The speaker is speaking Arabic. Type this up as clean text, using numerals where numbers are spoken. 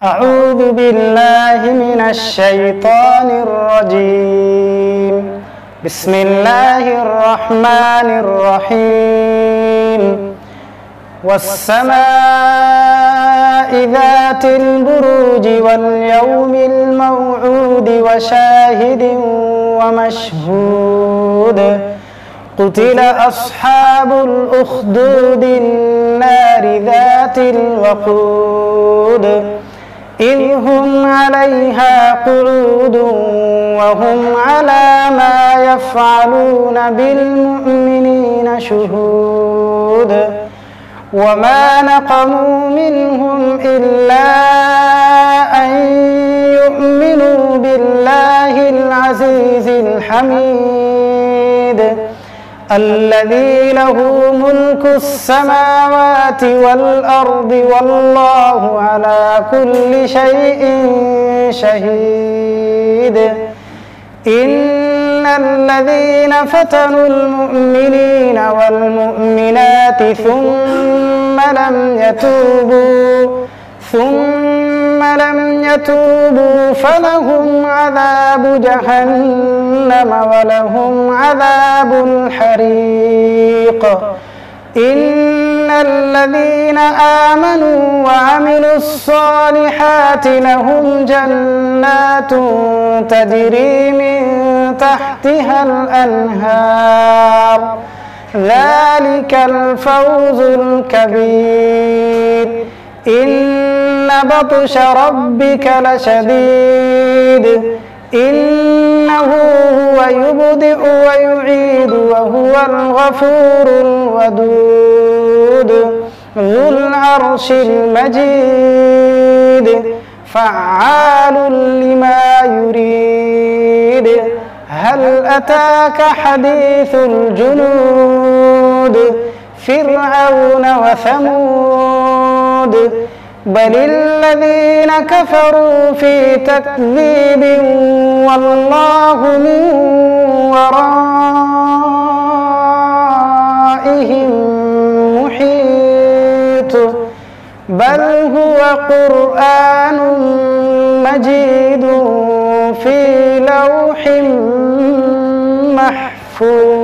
أعوذ بالله من الشيطان الرجيم. بسم الله الرحمن الرحيم. والسماء ذات البروج واليوم الموعود وشاهد ومشهود. قتل أصحاب الأخدود النار ذات الوقود إذ هم عليها قعود وهم على ما يفعلون بالمؤمنين شهود. وما نقموا منهم إلا أن يؤمنوا بالله العزيز الحميد الذي له ملك السماوات والأرض والله على كل شيء شهيد. إن الذين فتنوا المؤمنين والمؤمنات ثم لم يتوبوا فلهم عذاب جهنم ولهم عذاب الحريق. إن الذين آمنوا وعملوا الصالحات لهم جنات تجري من تحتها الأنهار ذلك الفوز الكبير. إن بطش ربك لشديد إنه هو يبدئ ويعيد وهو الغفور الودود ذو العرش المجيد فعال لما يريد. هل أتاك حديث الجنود فرعون وثمود بل الذين كفروا في تكذيب والله من ورائهم محيط. بل هو قرآن مجيد في لوح محفوظ.